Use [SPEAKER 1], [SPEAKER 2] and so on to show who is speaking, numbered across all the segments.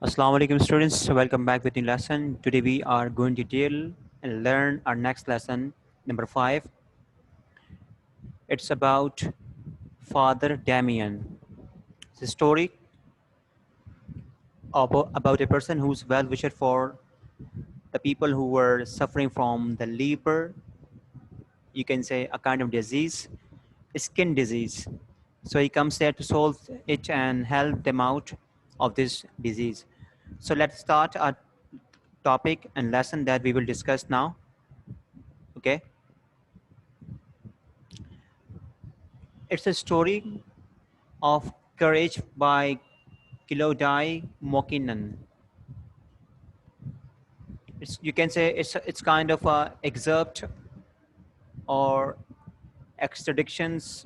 [SPEAKER 1] Assalamu alaikum students, welcome back with new lesson. Today we are going to deal and learn our next lesson, number 5. It's about Father Damien. It's a story about a person who's well-wisher for the people who were suffering from the leper, you can say a kind of disease, skin disease. So he comes there to solve it and help them out of this disease. So let's start our topic and lesson that we will discuss now. Okay. It's a story of courage by Kilodai Mokinen. You can say it's kind of a excerpt or extraditions.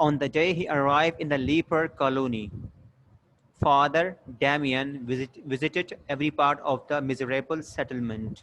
[SPEAKER 1] On the day he arrived in the leper colony, Father Damien visited every part of the miserable settlement.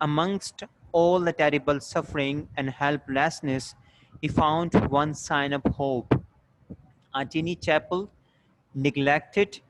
[SPEAKER 1] Amongst all the terrible suffering and helplessness, he found one sign of hope. A tiny chapel, neglected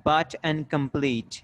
[SPEAKER 1] but incomplete.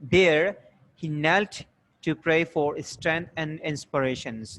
[SPEAKER 1] There he knelt to pray for strength and inspirations.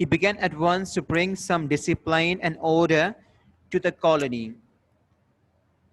[SPEAKER 1] He began at once to bring some discipline and order to the colony.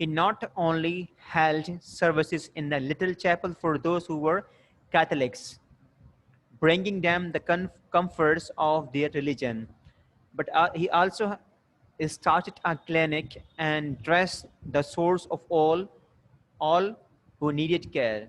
[SPEAKER 1] He not only held services in the little chapel for those who were Catholics, bringing them the comforts of their religion, but he also started a clinic and dressed the source of all who needed care.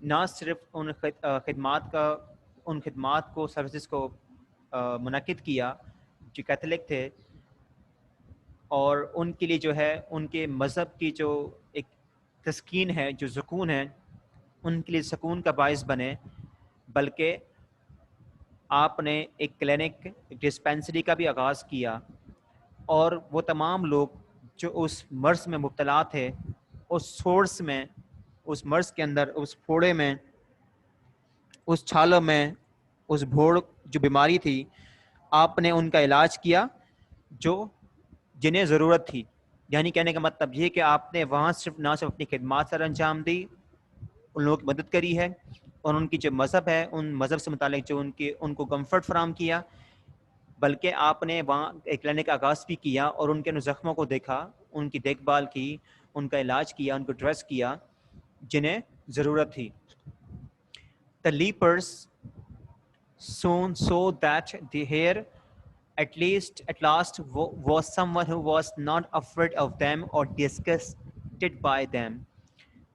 [SPEAKER 1] نہ صرف ان خدمات کو services کو منعقد کیا جو Catholic تھے، اور ان کے لیے جو ہے ان کے مذہب کی جو ایک تسکین ہے، جو سکون ہے، ان کے لیے سکون کا باعث بنے، بلکہ آپ نے ایک کلینک، ایک ڈسپینسری کا بھی آغاز کیا، اور وہ تمام لوگ جو اس مرض میں مبتلا تھے، اس سورس میں، اس مرض کے اندر، اس پھوڑے میں، اس چھالوں میں، اس بھوڑ جو بیماری تھی، آپ نے ان کا علاج کیا جو جنہیں ضرورت تھی. یعنی کہنے کا مطلب یہ کہ آپ نے وہاں نہ صرف اپنی خدمات سر انجام دی، ان لوگوں کی مدد کری ہے، اور ان کی جو مذہب ہے ان مذہب سے متعلق جو ان کو کمفرٹ فراہم کیا، بلکہ آپ نے وہاں ایک کلینک کا آغاز بھی کیا اور ان کے زخموں کو دیکھا، ان کی دیکھ بھال کی، ان کا علاج کیا، ان کو ڈریس کیا جنہیں ضرورت تھی. The lepers soon saw that the here at last was someone who was not afraid of them or disgusted by them.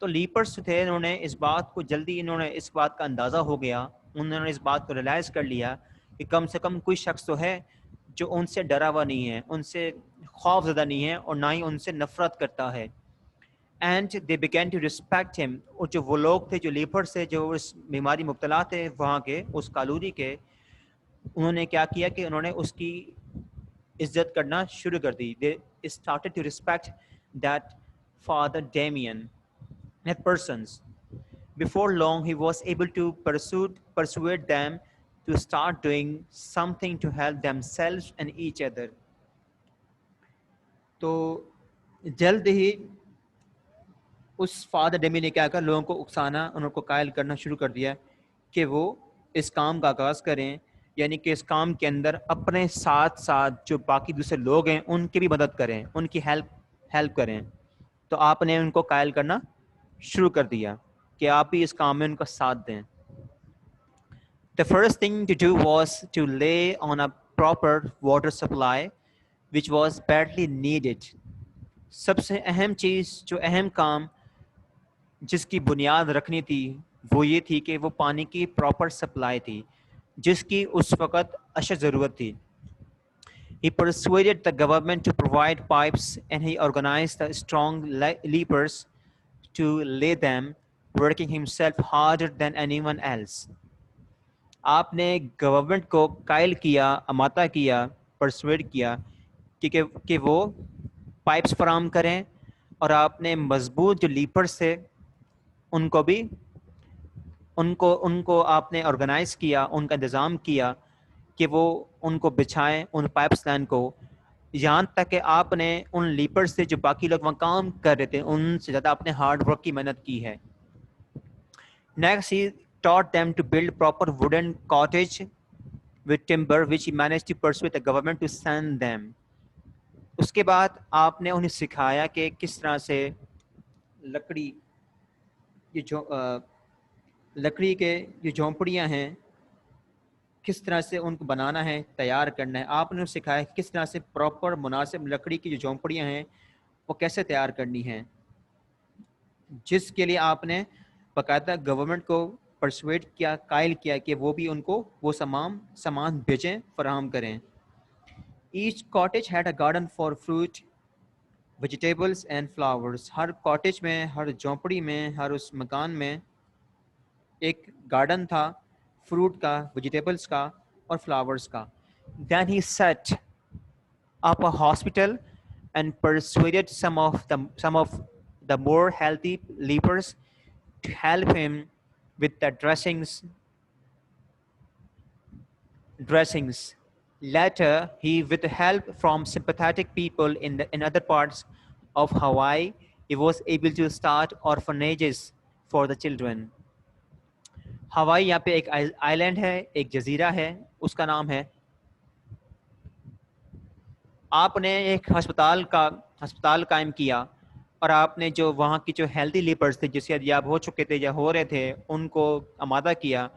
[SPEAKER 1] تو لیپرس تھے، انہوں نے اس بات کو جلدی، انہوں نے اس بات کا اندازہ ہو گیا، انہوں نے اس بات کو ریلائز کر لیا کہ کم سے کم کوئی شخص تو ہے جو ان سے ڈرا ہوا نہیں ہے، ان سے خوف زدہ نہیں ہے، اور نہ ہی ان سے نفرت کرتا ہے. And they begin to respect him. اور جو وہ لوگ تھے جو لیپرس تھے، جو اس بیماری مبتلا تھے وہاں کے، اس کالوری کے، انہوں نے کیا کیا کہ انہوں نے اس کی عزت کرنا شروع کر دی. They started to respect that father Damien. At persons. Before long, he was able to persuade them to start doing something to help themselves and each other. تو جلد ہی اس فادر ڈیمی نے کیا کہا، لوگوں کو اکسانا، ان کو قائل کرنا شروع کر دیا کہ وہ اس کام کا آغاز کریں، یعنی کہ اس کام کے اندر اپنے ساتھ ساتھ جو باقی دوسرے لوگ ہیں ان کی بھی مدد کریں، ان کی ہیلپ کریں. تو آپ نے ان کو قائل کرنا شروع کر دیا کہ آپ بھی اس کام میں ان کا ساتھ دیں. The first thing to do was to lay on a proper water supply which was badly needed. سب سے اہم چیز، جو اہم کام جس کی بنیاد رکھنی تھی، وہ یہ تھی کہ وہ پانی کی پراپر سپلائی تھی جس کی اس وقت اشد ضرورت تھی. He persuaded the government to provide pipes and he organized the strong lepers to lay them, working himself harder than anyone else. آپ نے گورنمنٹ کو قائل کیا، اماتا کیا، پرسویڈ کیا کہ وہ پائپس فراہم کریں، اور آپ نے مضبوط جو لیپرس تھے ان کو بھی ان کو آپ نے آرگنائز کیا، ان کا انتظام کیا کہ وہ ان کو بچھائیں ان پائپس لائن کو، یہاں تک کہ آپ نے ان لیپرس سے جو باقی لوگ وہاں کام کر رہے تھے ان سے زیادہ آپ نے ہارڈ ورک کی محنت کی ہے. Next, he taught them to build proper wooden cottage with timber, which he managed to persuade the government to send them. اس کے بعد آپ نے انہیں سکھایا کہ کس طرح سے لکڑی کے جو جھونپڑیاں ہیں کس طرح سے ان کو بنانا ہے، تیار کرنا ہے. آپ نے سکھایا کہ کس طرح سے پراپر مناسب لکڑی کی جو جھونپڑیاں ہیں وہ کیسے تیار کرنی ہیں، جس کے لیے آپ نے باقاعدہ گورنمنٹ کو پرسویٹ کیا، قائل کیا کہ وہ بھی ان کو وہ سامان بھیجیں، فراہم کریں. Each cottage had a garden for fruit, vegetables and flowers. ہر کاٹیج میں، ہر جھونپڑی میں، ہر اس مکان میں ایک گارڈن تھا، فروٹ کا، ویجیٹیبلس کا اور فلاورس کا. Then he set up a hospital and persuaded some of the more healthy lepers to help him with the dressings. Later, he, with help from sympathetic people in other parts of Hawaii, he was able to start orphanages for the children. ہوائی یہاں پہ ایک آئی land ہے، ایک جزیرہ ہے، اس کا نام ہے. آپ نے ایک ہسپتال قائم کیا، اور آپ نے جو وہاں کی جو ہیلتھی لیپرز تھے، جو صحت یاب ہو چکے تھے یا ہو رہے تھے، ان کو آمادہ کیا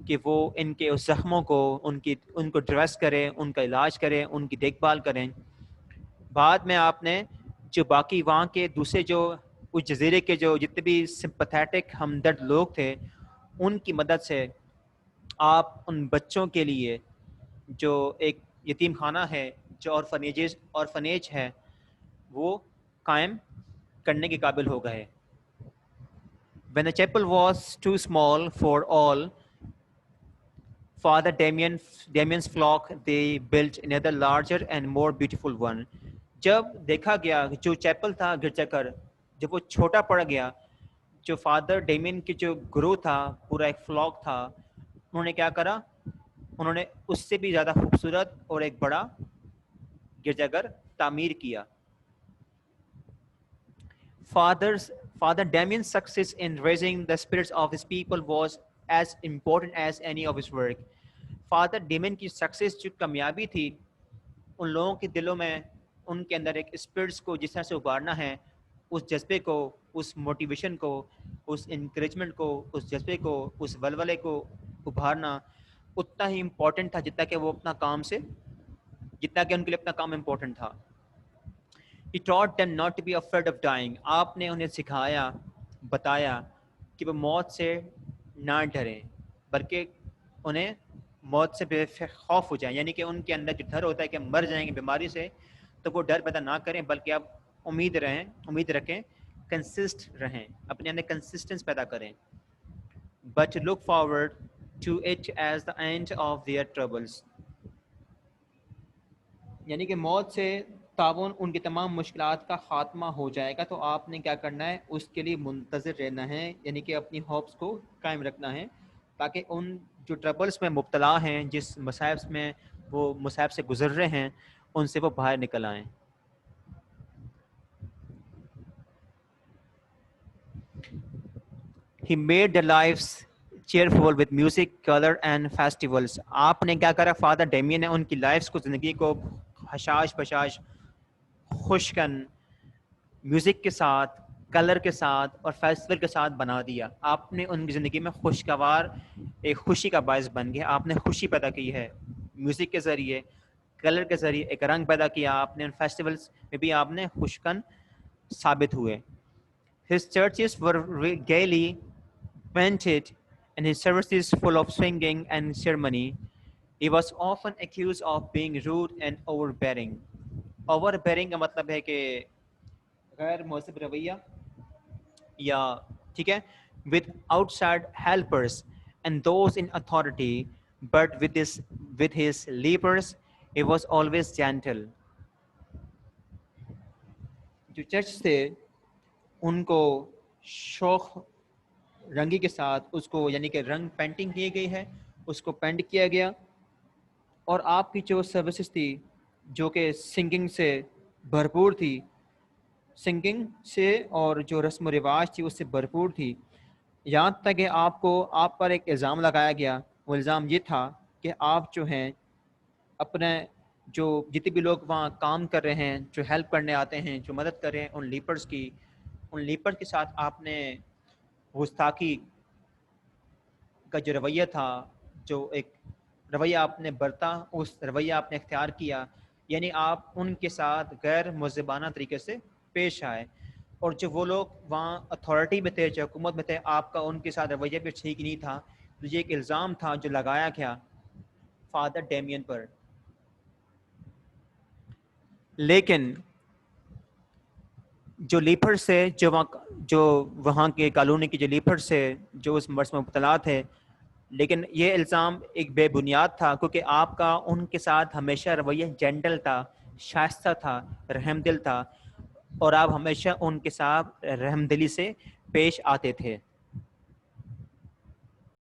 [SPEAKER 1] کہ وہ ان کے اس زخموں کو ان کو ڈریس کریں، ان کا علاج کریں، ان کی دیکھ بھال کریں. بعد میں آپ نے جو باقی وہاں کے دوسرے جو اس جزیرے کے جو جتنے بھی سمپتھیٹک ہمدرد لوگ تھے ان کی مدد سے آپ ان بچوں کے لیے جو ایک یتیم خانہ ہے، جو آرفنیج ہے، وہ قائم کرنے کے قابل ہو گئے. When the chapel was too small for all, Father Damien's flock, they built another larger and more beautiful one. جب دیکھا گیا جو چیپل تھا گرجا گھر جب وہ چھوٹا پڑ گیا، جو فادر ڈیمین کی جو گروہ تھا، پورا ایک فلاک تھا، انہوں نے کیا کرا؟ انہوں نے اس سے بھی زیادہ خوبصورت اور ایک بڑا گرجا گھر تعمیر کیا. Father Damien's success in raising the spirits of his people was as important as any of his work. Father Damien کی سکسیس جو کامیابی تھی، ان لوگوں کے دلوں میں ان کے اندر ایک اسپرٹس کو جس طرح سے ابھارنا ہے، اس جذبے کو، اس موٹیویشن کو، اس انکریجمنٹ کو، اس جذبے کو، اس ولولے کو ابھارنا اتنا ہی امپورٹنٹ تھا جتنا کہ ان کے لیے اپنا کام امپورٹنٹ تھا. He taught them not to be afraid of dying. آپ نے انہیں سکھایا، بتایا کہ وہ موت سے نہ ڈریں، بلکہ انہیں موت سے بے خوف ہو جائیں. یعنی کہ ان کے اندر جو ڈر ہوتا ہے کہ مر جائیں گے بیماری سے، تو وہ ڈر پیدا نہ کریں، بلکہ آپ امید رکھیں، کنسسٹ رہیں، اپنے اندر کنسسٹنس پیدا کریں. But to look forward to it as the end of their troubles. یعنی کہ موت سے تعاون ان کی تمام مشکلات کا خاتمہ ہو جائے گا، تو آپ نے کیا کرنا ہے؟ اس کے لیے منتظر رہنا ہے، یعنی کہ اپنی ہوپس کو قائم رکھنا ہے، تاکہ ان جو ٹربلز میں مبتلا ہیں، جس مصائب سے گزر رہے ہیں، ان سے وہ باہر نکل آئیں. He made their lives cheerful with music, color and festivals. آپ نے کیا کرا؟ فادر ڈیمین نے ان کی لائفز کو، زندگی کو حشاش بشاش، خوشکن، میوزک کے ساتھ، کلر کے ساتھ اور فیسٹیول کے ساتھ بنا دیا. آپ نے ان کی زندگی میں خوشگوار ایک خوشی کا باعث بن گیا. آپ نے خوشی پیدا کی ہے میوزک کے ذریعے، کلر کے ذریعے، ایک رنگ پیدا کیا آپ نے. ان فیسٹیولز میں بھی آپ نے خوشکن ثابت ہوئے. His churches were gaily painted and his services full of singing and ceremony. He was often accused of being rude and overbearing. Overbearing کا مطلب ہے کہ غیر مہذب رویہ، یا ٹھیک ہے، with outside helpers and those in authority, but with his lepers he was always gentle. جو چرچ تھے ان کو شوق رنگی کے ساتھ اس کو، یعنی کہ رنگ پینٹنگ کی گئی ہے، اس کو پینٹ کیا گیا. اور آپ کی جو سروسز تھی جو کہ سنگنگ سے بھرپور تھی، سنگنگ سے اور جو رسم و رواج تھی اس سے بھرپور تھی. یہاں تک کہ آپ پر ایک الزام لگایا گیا. وہ الزام یہ تھا کہ آپ جو ہیں اپنے جو جتنے بھی لوگ وہاں کام کر رہے ہیں، جو ہیلپ کرنے آتے ہیں، جو مدد کر رہے ہیں، ان لیپرز کے ساتھ آپ نے گستاخی کا جو رویہ تھا، جو ایک رویہ آپ نے برتا، اس رویہ آپ نے اختیار کیا. یعنی آپ ان کے ساتھ غیر مہذبانہ طریقے سے پیش آئے. اور جو وہ لوگ وہاں اتھارٹی میں تھے، جو حکومت میں تھے، آپ کا ان کے ساتھ رویہ بھی ٹھیک نہیں تھا. تو یہ ایک الزام تھا جو لگایا گیا فادر ڈیمین پر. لیکن جو لیپرز سے، جو وہاں کے کالونی کے جو لیپرز سے، جو اس مرض میں مبتلا تھے، لیکن یہ الزام ایک بے بنیاد تھا، کیونکہ آپ کا ان کے ساتھ ہمیشہ رویہ جینٹل تھا، شائستہ تھا، رحم دل تھا، اور آپ ہمیشہ ان کے ساتھ رحم دلی سے پیش آتے تھے.